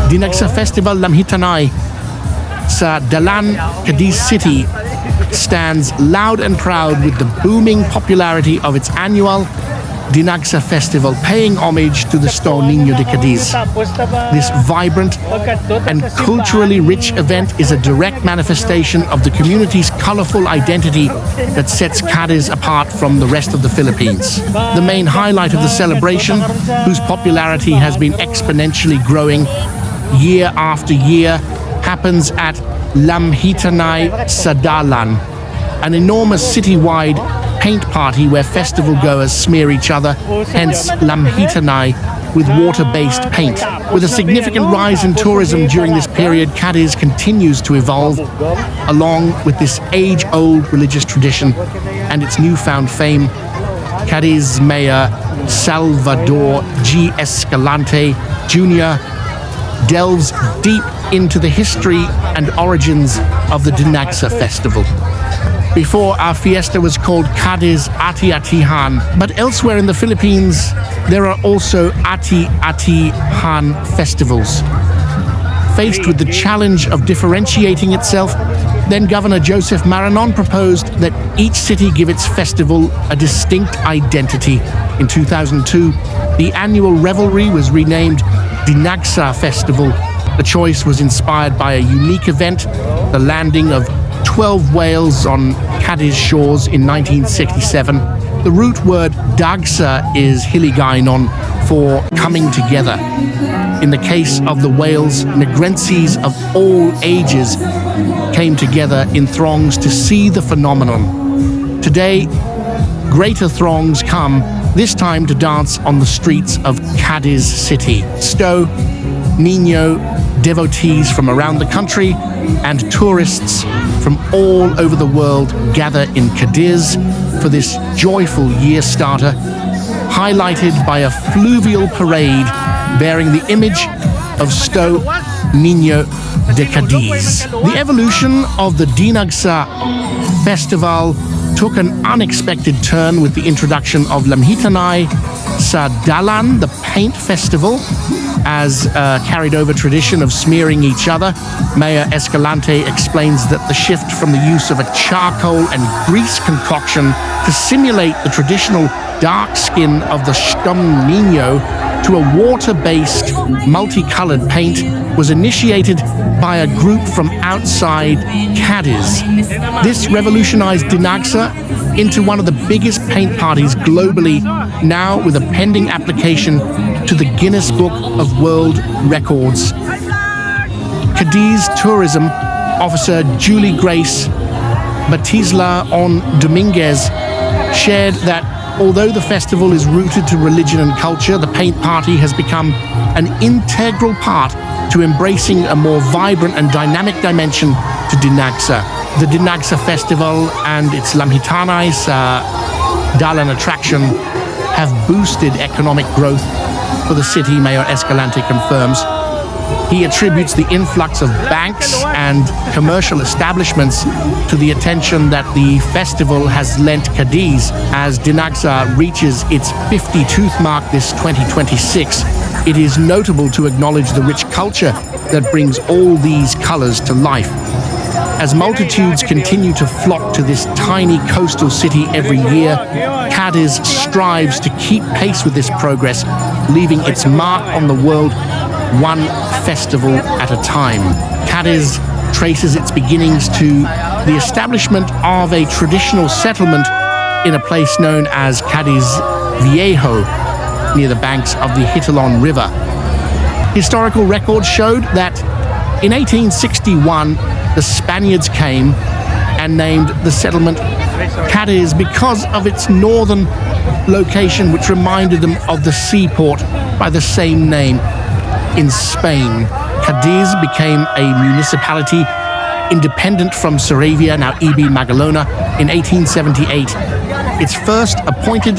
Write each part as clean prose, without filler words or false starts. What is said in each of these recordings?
Dinagsa Festival Lamhitanay sa Dalan, Cadiz City stands loud and proud with the booming popularity of its annual Dinagsa Festival, paying homage to the Stone Niño de Cadiz. This vibrant and culturally rich event is a direct manifestation of the community's colorful identity that sets Cadiz apart from the rest of the Philippines. The main highlight of the celebration, whose popularity has been exponentially growing year after year, happens at Lamhitanay sa Dalan, an enormous citywide paint party where festival goers smear each other, hence Lamhitanay, with water-based paint. With a significant rise in tourism during this period, Cadiz continues to evolve along with this age-old religious tradition and its newfound fame. Cadiz Mayor Salvador G. Escalante Jr. delves deep into the history and origins of the Dinagsa Festival. Before, our fiesta was called Cadiz Ati-Atihan, but elsewhere in the Philippines, there are also Ati-Atihan festivals. Faced with the challenge of differentiating itself, then Governor Joseph Maranon proposed that each city give its festival a distinct identity. In 2002, the annual revelry was renamed Dinagsa Festival. The choice was inspired by a unique event, the landing of 12 whales on Cadiz shores in 1967. The root word Dagsa is Hiligaynon for coming together. In the case of the whales, Negrenses of all ages came together in throngs to see the phenomenon. Today, greater throngs come, this time to dance on the streets of Cadiz City. Sto, Niño, devotees from around the country and tourists from all over the world gather in Cadiz for this joyful year starter, highlighted by a fluvial parade bearing the image of Sto Niño de Cadiz. The evolution of the Dinagsa Festival took an unexpected turn with the introduction of Lamhitanay sa Dalan, the paint festival, as a carried over tradition of smearing each other. Mayor Escalante explains that the shift from the use of a charcoal and grease concoction to simulate the traditional dark skin of the Stom Niño to a water-based, multicolored paint was initiated by a group from outside Cadiz. This revolutionized Dinagsa into one of the biggest paint parties globally, now with a pending application to the Guinness Book of World Records. Cadiz Tourism Officer Julie Grace Batizla on Dominguez shared that although the festival is rooted to religion and culture, the paint party has become an integral part to embracing a more vibrant and dynamic dimension to Dinagsa. The Dinagsa Festival and its Lamhitanay sa Dalan attraction have boosted economic growth for the city, Mayor Escalante confirms. He attributes the influx of banks and commercial establishments to the attention that the festival has lent Cadiz as Dinagsa reaches its 50th mark this 2026. It is notable to acknowledge the rich culture that brings all these colors to life. As multitudes continue to flock to this tiny coastal city every year, Cadiz strives to keep pace with this progress, leaving its mark on the world one festival at a time. Cadiz traces its beginnings to the establishment of a traditional settlement in a place known as Cadiz Viejo, near the banks of the Hitalon River. Historical records showed that in 1861, the Spaniards came and named the settlement Cadiz because of its northern location, which reminded them of the seaport by the same name. In Spain, Cadiz became a municipality independent from Saravia, now EB Magalona, in 1878. Its first appointed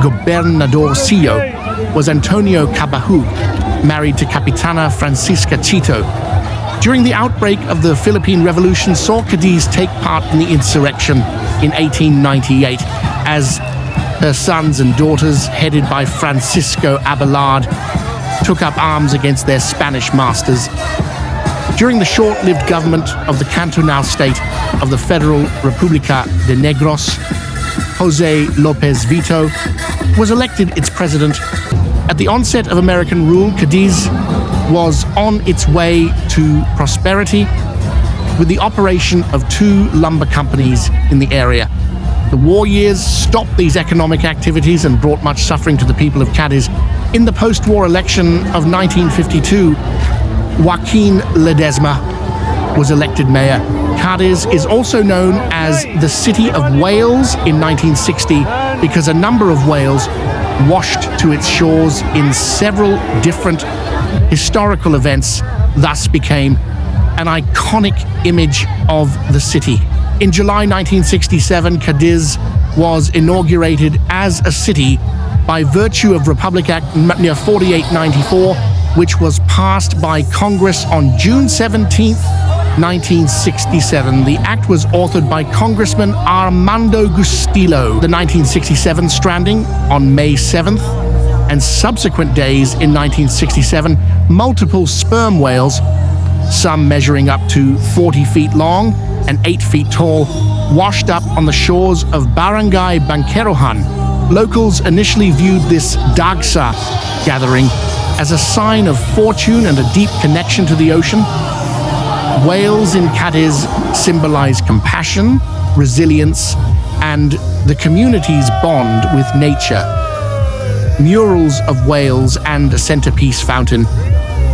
gobernadorcillo was Antonio Cabaju, married to Capitana Francisca Chito. During the outbreak of the Philippine Revolution, saw Cadiz take part in the insurrection in 1898 as her sons and daughters, headed by Francisco Abelard, took up arms against their Spanish masters. During the short-lived government of the cantonal state of the Federal República de Negros, José López Vito was elected its president. At the onset of American rule, Cadiz was on its way to prosperity with the operation of 2 lumber companies in the area. The war years stopped these economic activities and brought much suffering to the people of Cadiz. In the post-war election of 1952, Joaquín Ledesma was elected mayor. Cadiz is also known as the City of Whales in 1960 because a number of whales washed to its shores in several different historical events, thus became an iconic image of the city. In July 1967, Cadiz was inaugurated as a city by virtue of Republic Act 4894, which was passed by Congress on June 17, 1967. The act was authored by Congressman Armando Gustillo. The 1967 stranding on May 7th and subsequent days in 1967, multiple sperm whales, some measuring up to 40 feet long and 8 feet tall, washed up on the shores of Barangay Banquerohan. Locals initially viewed this Dinagsa gathering as a sign of fortune and a deep connection to the ocean. Whales in Cadiz symbolize compassion, resilience, and the community's bond with nature. Murals of whales and a centerpiece fountain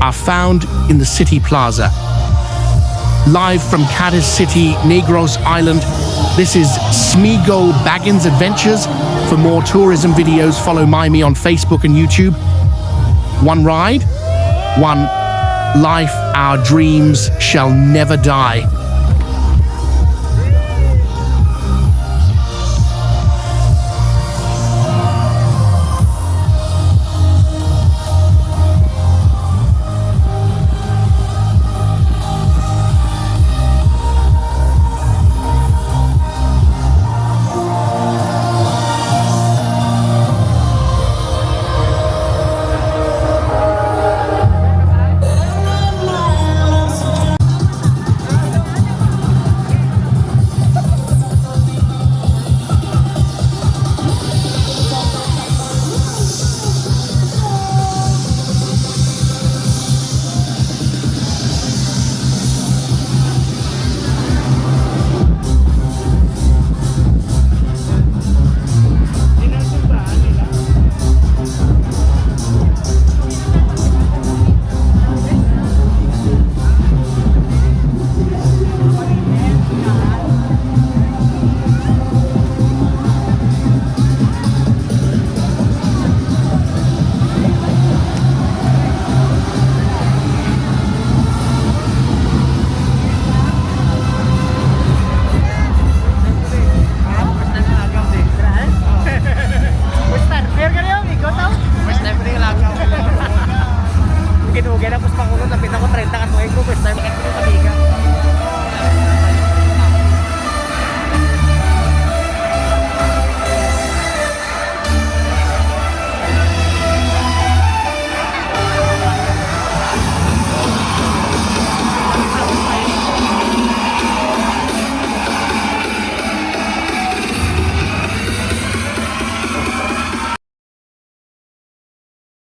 are found in the city plaza. Live from Cadiz City, Negros Island, this is Smigol Baggins Adventures. For more tourism videos, follow Me on Facebook and YouTube. One ride, one life, our dreams shall never die.